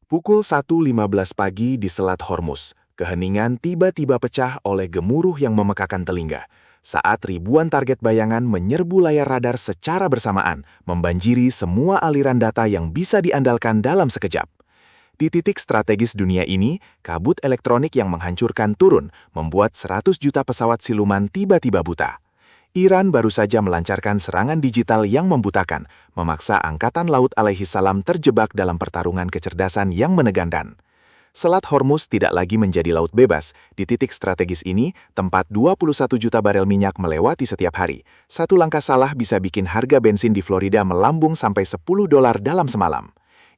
Pukul 1.15 pagi di Selat Hormuz, keheningan tiba-tiba pecah oleh gemuruh yang memekakan telinga. Saat ribuan target bayangan menyerbu layar radar secara bersamaan, membanjiri semua aliran data yang bisa diandalkan dalam sekejap. Di titik strategis dunia ini, kabut elektronik yang menghancurkan turun, membuat 100 juta pesawat siluman tiba-tiba buta. Iran baru saja melancarkan serangan digital yang membutakan, memaksa Angkatan Laut alaihissalam terjebak dalam pertarungan kecerdasan yang menegangkan. Selat Hormuz tidak lagi menjadi laut bebas. Di titik strategis ini, tempat 21 juta barel minyak melewati setiap hari. Satu langkah salah bisa bikin harga bensin di Florida melambung sampai $10 dalam semalam.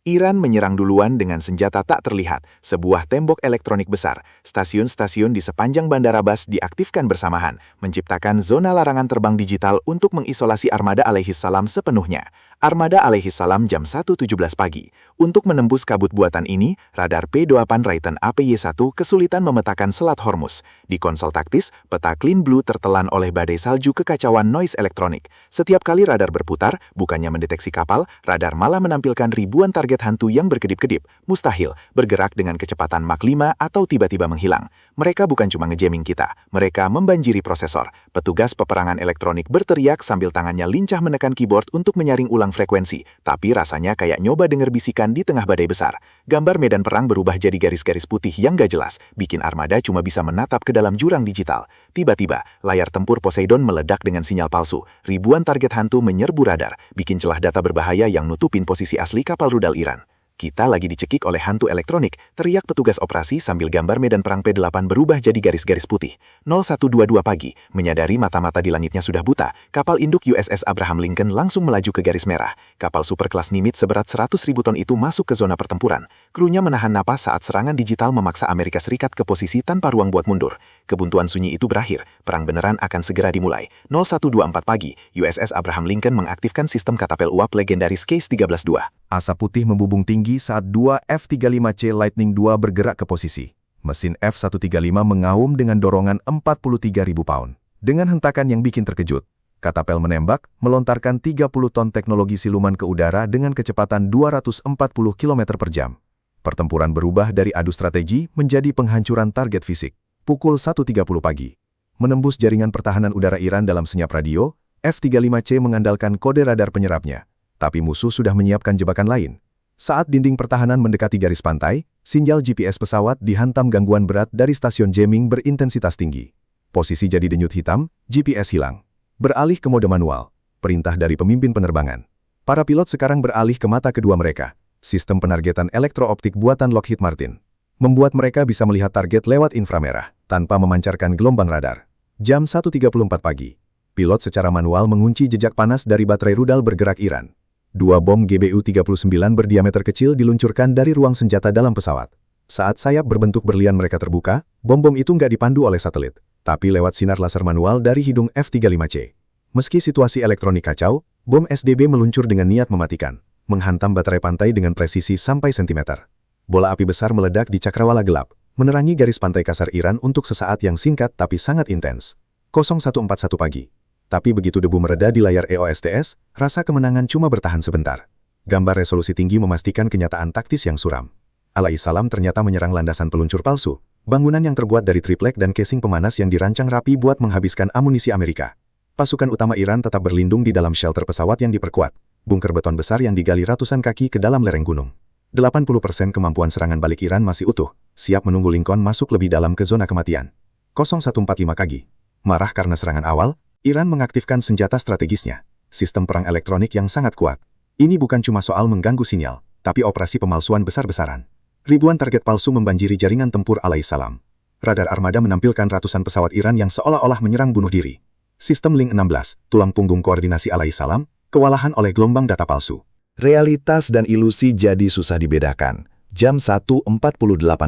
Iran menyerang duluan dengan senjata tak terlihat, sebuah tembok elektronik besar. Stasiun-stasiun di sepanjang Bandara Bas diaktifkan bersamaan, menciptakan zona larangan terbang digital untuk mengisolasi armada alaihissalam sepenuhnya. Armada alaihissalam jam 1.17 pagi. Untuk menembus kabut buatan ini, radar P-28 Raytheon APY-1 kesulitan memetakan Selat Hormuz. Di konsol taktis, peta Clean Blue tertelan oleh badai salju kekacauan noise elektronik. Setiap kali radar berputar, bukannya mendeteksi kapal, radar malah menampilkan ribuan target hantu yang berkedip-kedip, mustahil, bergerak dengan kecepatan Mach 5 atau tiba-tiba menghilang. Mereka bukan cuma ngejamming kita, mereka membanjiri prosesor. Petugas peperangan elektronik berteriak sambil tangannya lincah menekan keyboard untuk menyaring ulang frekuensi, tapi rasanya kayak nyoba denger bisikan di tengah badai besar. Gambar medan perang berubah jadi garis-garis putih yang gak jelas, bikin armada cuma bisa menatap ke dalam jurang digital. Tiba-tiba, layar tempur Poseidon meledak dengan sinyal palsu. Ribuan target hantu menyerbu radar, bikin celah data berbahaya yang nutupin posisi asli kapal rudal Iran. Kita lagi dicekik oleh hantu elektronik, teriak petugas operasi sambil gambar medan perang P-8 berubah jadi garis-garis putih. 0122 pagi, menyadari mata-mata di langitnya sudah buta, kapal induk USS Abraham Lincoln langsung melaju ke garis merah. Kapal superkelas Nimitz seberat 100.000 ton itu masuk ke zona pertempuran. Krunya menahan napas saat serangan digital memaksa Amerika Serikat ke posisi tanpa ruang buat mundur. Kebuntuan sunyi itu berakhir, perang beneran akan segera dimulai. 0124 pagi, USS Abraham Lincoln mengaktifkan sistem katapel uap legendaris Case 13-2. Asap putih membubung tinggi saat dua F-35C Lightning II bergerak ke posisi. Mesin F-135 mengaum dengan dorongan 43.000 pound. Dengan hentakan yang bikin terkejut, katapel menembak, melontarkan 30 ton teknologi siluman ke udara dengan kecepatan 240 km per jam. Pertempuran berubah dari adu strategi menjadi penghancuran target fisik. Pukul 1.30 pagi. Menembus jaringan pertahanan udara Iran dalam senyap radio, F-35C mengandalkan kode radar penyerapnya. Tapi musuh sudah menyiapkan jebakan lain. Saat dinding pertahanan mendekati garis pantai, sinyal GPS pesawat dihantam gangguan berat dari stasiun jamming berintensitas tinggi. Posisi jadi denyut hitam, GPS hilang. Beralih ke mode manual, perintah dari pemimpin penerbangan. Para pilot sekarang beralih ke mata kedua mereka. Sistem penargetan elektrooptik buatan Lockheed Martin membuat mereka bisa melihat target lewat inframerah, tanpa memancarkan gelombang radar. Jam 1.34 pagi, pilot secara manual mengunci jejak panas dari baterai rudal bergerak Iran. Dua bom GBU-39 berdiameter kecil diluncurkan dari ruang senjata dalam pesawat. Saat sayap berbentuk berlian mereka terbuka, bom-bom itu nggak dipandu oleh satelit, tapi lewat sinar laser manual dari hidung F-35C. Meski situasi elektronik kacau, bom SDB meluncur dengan niat mematikan, menghantam baterai pantai dengan presisi sampai sentimeter. Bola api besar meledak di cakrawala gelap, menerangi garis pantai kasar Iran untuk sesaat yang singkat tapi sangat intens. 0141 pagi. Tapi begitu debu mereda di layar EOSTS, rasa kemenangan cuma bertahan sebentar. Gambar resolusi tinggi memastikan kenyataan taktis yang suram. Alaihissalam ternyata menyerang landasan peluncur palsu, bangunan yang terbuat dari triplek dan casing pemanas yang dirancang rapi buat menghabiskan amunisi Amerika. Pasukan utama Iran tetap berlindung di dalam shelter pesawat yang diperkuat, bunker beton besar yang digali ratusan kaki ke dalam lereng gunung. 80% kemampuan serangan balik Iran masih utuh, siap menunggu Lincoln masuk lebih dalam ke zona kematian. 0145 pagi. Marah karena serangan awal, Iran mengaktifkan senjata strategisnya, sistem perang elektronik yang sangat kuat. Ini bukan cuma soal mengganggu sinyal, tapi operasi pemalsuan besar-besaran. Ribuan target palsu membanjiri jaringan tempur alaihissalam. Radar armada menampilkan ratusan pesawat Iran yang seolah-olah menyerang bunuh diri. Sistem Link 16, tulang punggung koordinasi alaihissalam, kewalahan oleh gelombang data palsu. Realitas dan ilusi jadi susah dibedakan. Jam 1.48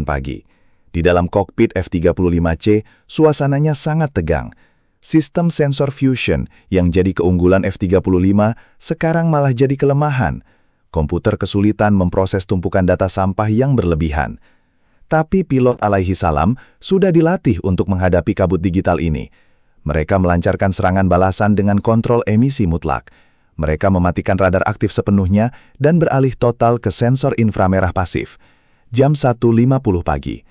pagi. Di dalam kokpit F-35C, suasananya sangat tegang. Sistem sensor fusion yang jadi keunggulan F-35 sekarang malah jadi kelemahan. Komputer kesulitan memproses tumpukan data sampah yang berlebihan. Tapi pilot alaihissalam sudah dilatih untuk menghadapi kabut digital ini. Mereka melancarkan serangan balasan dengan kontrol emisi mutlak. Mereka mematikan radar aktif sepenuhnya dan beralih total ke sensor inframerah pasif. Jam 1.50 pagi.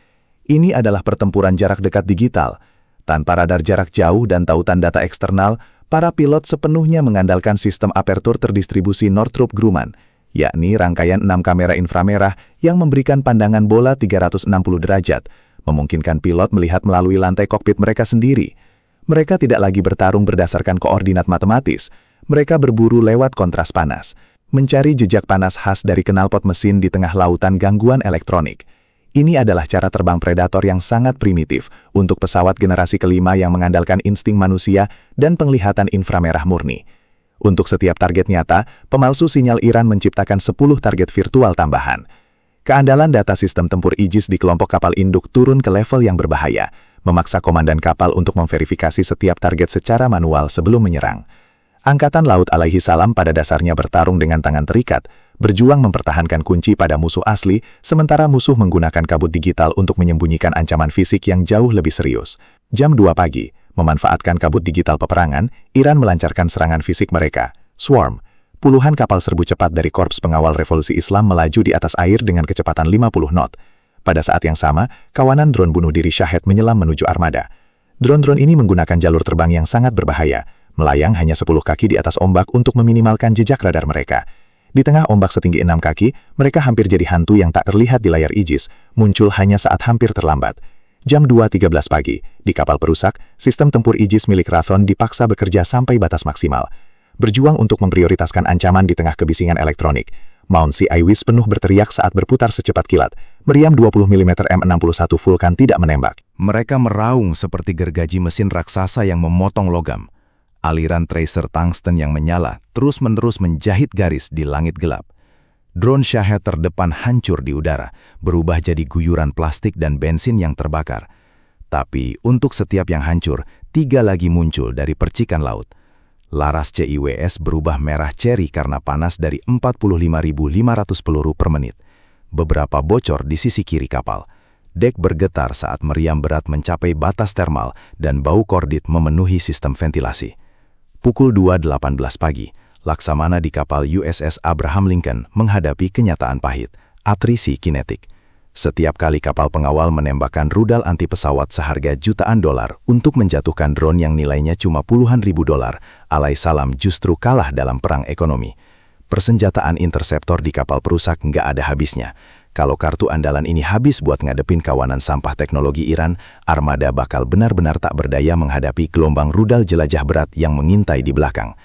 Ini adalah pertempuran jarak dekat digital. Tanpa radar jarak jauh dan tautan data eksternal, para pilot sepenuhnya mengandalkan sistem apertur terdistribusi Northrop Grumman, yakni rangkaian 6 kamera inframerah yang memberikan pandangan bola 360 derajat, memungkinkan pilot melihat melalui lantai kokpit mereka sendiri. Mereka tidak lagi bertarung berdasarkan koordinat matematis, mereka berburu lewat kontras panas, mencari jejak panas khas dari knalpot mesin di tengah lautan gangguan elektronik. Ini adalah cara terbang predator yang sangat primitif untuk pesawat generasi kelima yang mengandalkan insting manusia dan penglihatan inframerah murni. Untuk setiap target nyata, pemalsu sinyal Iran menciptakan 10 target virtual tambahan. Keandalan data sistem tempur Aegis di kelompok kapal induk turun ke level yang berbahaya, memaksa komandan kapal untuk memverifikasi setiap target secara manual sebelum menyerang. Angkatan Laut alaihi salam pada dasarnya bertarung dengan tangan terikat, berjuang mempertahankan kunci pada musuh asli, sementara musuh menggunakan kabut digital untuk menyembunyikan ancaman fisik yang jauh lebih serius. Jam 2 pagi, memanfaatkan kabut digital peperangan, Iran melancarkan serangan fisik mereka, Swarm. Puluhan kapal serbu cepat dari Korps Pengawal Revolusi Islam melaju di atas air dengan kecepatan 50 knot. Pada saat yang sama, kawanan drone bunuh diri Shahed menyelam menuju armada. Drone-drone ini menggunakan jalur terbang yang sangat berbahaya, melayang hanya 10 kaki di atas ombak untuk meminimalkan jejak radar mereka. Di tengah ombak setinggi 6 kaki, mereka hampir jadi hantu yang tak terlihat di layar Aegis, muncul hanya saat hampir terlambat. Jam 2.13 pagi, di kapal perusak, sistem tempur Aegis milik Raytheon dipaksa bekerja sampai batas maksimal. Berjuang untuk memprioritaskan ancaman di tengah kebisingan elektronik. Mount Sea-Iwis penuh berteriak saat berputar secepat kilat. Meriam 20 mm M61 Vulcan tidak menembak. Mereka meraung seperti gergaji mesin raksasa yang memotong logam. Aliran tracer tungsten yang menyala terus-menerus menjahit garis di langit gelap. Drone Shahed terdepan hancur di udara, berubah jadi guyuran plastik dan bensin yang terbakar. Tapi untuk setiap yang hancur, 3 lagi muncul dari percikan laut. Laras CIWS berubah merah ceri karena panas dari 45.500 peluru per menit. Beberapa bocor di sisi kiri kapal. Dek bergetar saat meriam berat mencapai batas termal dan bau kordit memenuhi sistem ventilasi. Pukul 2.18 pagi, Laksamana di kapal USS Abraham Lincoln menghadapi kenyataan pahit, atrisi kinetik. Setiap kali kapal pengawal menembakkan rudal anti pesawat seharga jutaan dolar untuk menjatuhkan drone yang nilainya cuma puluhan ribu dolar, alai salam justru kalah dalam perang ekonomi. Persenjataan interseptor di kapal perusak nggak ada habisnya. Kalau kartu andalan ini habis buat ngadepin kawanan sampah teknologi Iran, armada bakal benar-benar tak berdaya menghadapi gelombang rudal jelajah berat yang mengintai di belakang.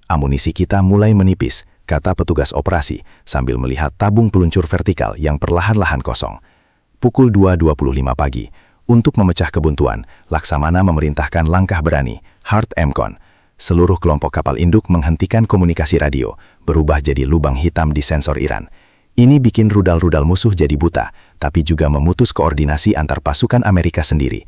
Amunisi kita mulai menipis, kata petugas operasi, sambil melihat tabung peluncur vertikal yang perlahan-lahan kosong. Pukul 2.25 pagi, untuk memecah kebuntuan, Laksamana memerintahkan langkah berani, Hard MCON. Seluruh kelompok kapal induk menghentikan komunikasi radio, berubah jadi lubang hitam di sensor Iran. Ini bikin rudal-rudal musuh jadi buta, tapi juga memutus koordinasi antar pasukan Amerika sendiri.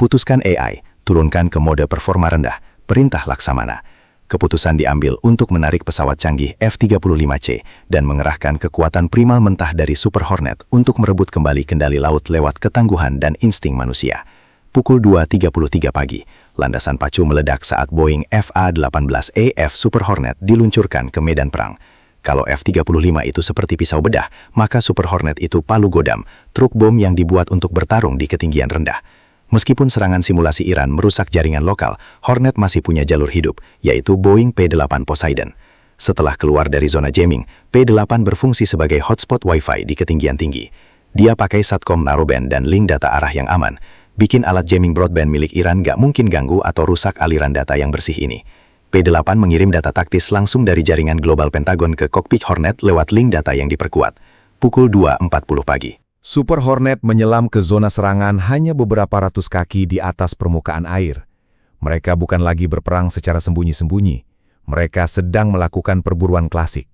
Putuskan AI, turunkan ke mode performa rendah, perintah Laksamana. Keputusan diambil untuk menarik pesawat canggih F-35C dan mengerahkan kekuatan primal mentah dari Super Hornet untuk merebut kembali kendali laut lewat ketangguhan dan insting manusia. Pukul 2.33 pagi, landasan pacu meledak saat Boeing FA-18EF Super Hornet diluncurkan ke medan perang. Kalau F-35 itu seperti pisau bedah, maka Super Hornet itu palu godam, truk bom yang dibuat untuk bertarung di ketinggian rendah. Meskipun serangan simulasi Iran merusak jaringan lokal, Hornet masih punya jalur hidup, yaitu Boeing P-8 Poseidon. Setelah keluar dari zona jamming, P-8 berfungsi sebagai hotspot Wi-Fi di ketinggian tinggi. Dia pakai satcom narrowband dan link data arah yang aman, bikin alat jamming broadband milik Iran nggak mungkin ganggu atau rusak aliran data yang bersih ini. P-8 mengirim data taktis langsung dari jaringan global Pentagon ke kokpit Hornet lewat link data yang diperkuat. Pukul 2.40 pagi. Super Hornet menyelam ke zona serangan hanya beberapa ratus kaki di atas permukaan air. Mereka bukan lagi berperang secara sembunyi-sembunyi. Mereka sedang melakukan perburuan klasik.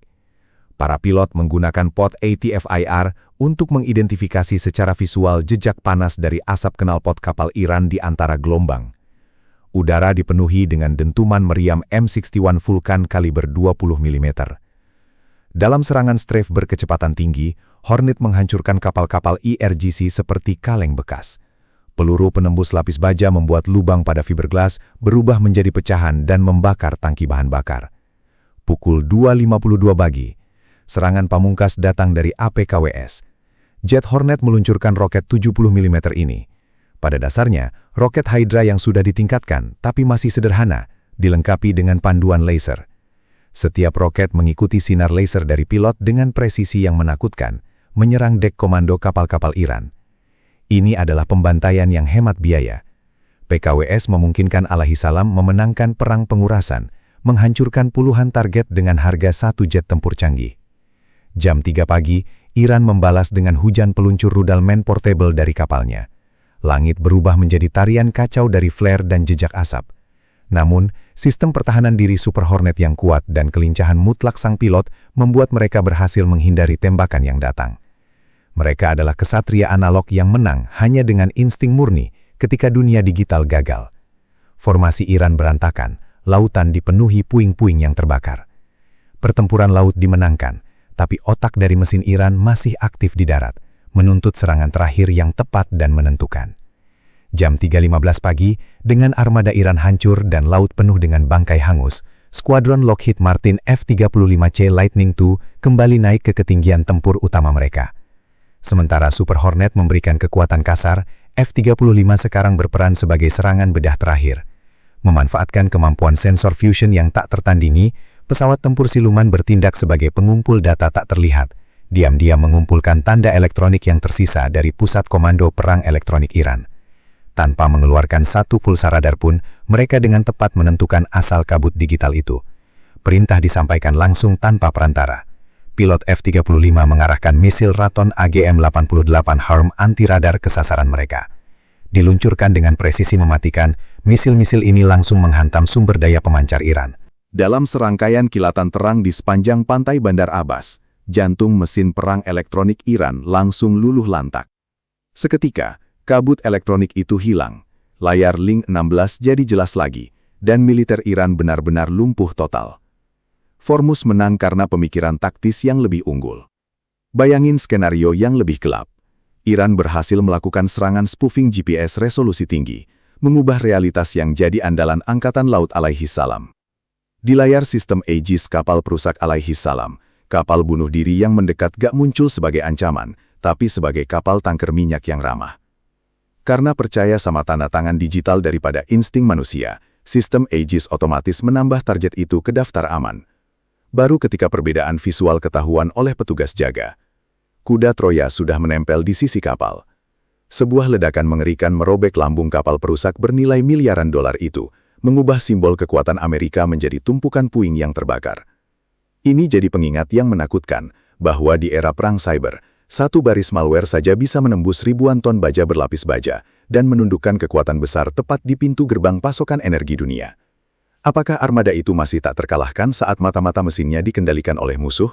Para pilot menggunakan pod ATFIR untuk mengidentifikasi secara visual jejak panas dari asap knalpot kapal Iran di antara gelombang. Udara dipenuhi dengan dentuman meriam M61 Vulcan kaliber 20 mm. Dalam serangan strafe berkecepatan tinggi, Hornet menghancurkan kapal-kapal IRGC seperti kaleng bekas. Peluru penembus lapis baja membuat lubang pada fiberglass berubah menjadi pecahan dan membakar tangki bahan bakar. Pukul 2.52 pagi, serangan pamungkas datang dari APKWS. Jet Hornet meluncurkan roket 70 mm ini. Pada dasarnya, roket Hydra yang sudah ditingkatkan tapi masih sederhana, dilengkapi dengan panduan laser. Setiap roket mengikuti sinar laser dari pilot dengan presisi yang menakutkan, menyerang dek komando kapal-kapal Iran. Ini adalah pembantaian yang hemat biaya. PKWS memungkinkan Alaihissalam memenangkan perang pengurasan, menghancurkan puluhan target dengan harga satu jet tempur canggih. Jam 3 pagi, Iran membalas dengan hujan peluncur rudal man portable dari kapalnya. Langit berubah menjadi tarian kacau dari flare dan jejak asap. Namun, sistem pertahanan diri Super Hornet yang kuat dan kelincahan mutlak sang pilot membuat mereka berhasil menghindari tembakan yang datang. Mereka adalah kesatria analog yang menang hanya dengan insting murni ketika dunia digital gagal. Formasi Iran berantakan, lautan dipenuhi puing-puing yang terbakar. Pertempuran laut dimenangkan, tapi otak dari mesin Iran masih aktif di darat, menuntut serangan terakhir yang tepat dan menentukan. Jam 3.15 pagi, dengan armada Iran hancur dan laut penuh dengan bangkai hangus, skuadron Lockheed Martin F-35C Lightning II kembali naik ke ketinggian tempur utama mereka. Sementara Super Hornet memberikan kekuatan kasar, F-35 sekarang berperan sebagai serangan bedah terakhir. Memanfaatkan kemampuan sensor fusion yang tak tertandingi, pesawat tempur siluman bertindak sebagai pengumpul data tak terlihat, diam-diam mengumpulkan tanda elektronik yang tersisa dari pusat komando perang elektronik Iran. Tanpa mengeluarkan satu pulsa radar pun, mereka dengan tepat menentukan asal kabut digital itu. Perintah disampaikan langsung tanpa perantara. Pilot F-35 mengarahkan misil Raton AGM-88 HARM anti-radar ke sasaran mereka. Diluncurkan dengan presisi mematikan, misil-misil ini langsung menghantam sumber daya pemancar Iran. Dalam serangkaian kilatan terang di sepanjang pantai Bandar Abbas, jantung mesin perang elektronik Iran langsung luluh lantak. Seketika, kabut elektronik itu hilang, layar Link 16 jadi jelas lagi, dan militer Iran benar-benar lumpuh total. Hormuz menang karena pemikiran taktis yang lebih unggul. Bayangin skenario yang lebih gelap. Iran berhasil melakukan serangan spoofing GPS resolusi tinggi, mengubah realitas yang jadi andalan Angkatan Laut Alaihissalam. Di layar sistem Aegis kapal perusak Alaihissalam, kapal bunuh diri yang mendekat gak muncul sebagai ancaman, tapi sebagai kapal tanker minyak yang ramah. Karena percaya sama tanda tangan digital daripada insting manusia, sistem Aegis otomatis menambah target itu ke daftar aman. Baru ketika perbedaan visual ketahuan oleh petugas jaga, kuda Troya sudah menempel di sisi kapal. Sebuah ledakan mengerikan merobek lambung kapal perusak bernilai miliaran dolar itu, mengubah simbol kekuatan Amerika menjadi tumpukan puing yang terbakar. Ini jadi pengingat yang menakutkan, bahwa di era perang cyber, satu baris malware saja bisa menembus ribuan ton baja berlapis baja, dan menundukkan kekuatan besar tepat di pintu gerbang pasokan energi dunia. Apakah armada itu masih tak terkalahkan saat mata-mata mesinnya dikendalikan oleh musuh?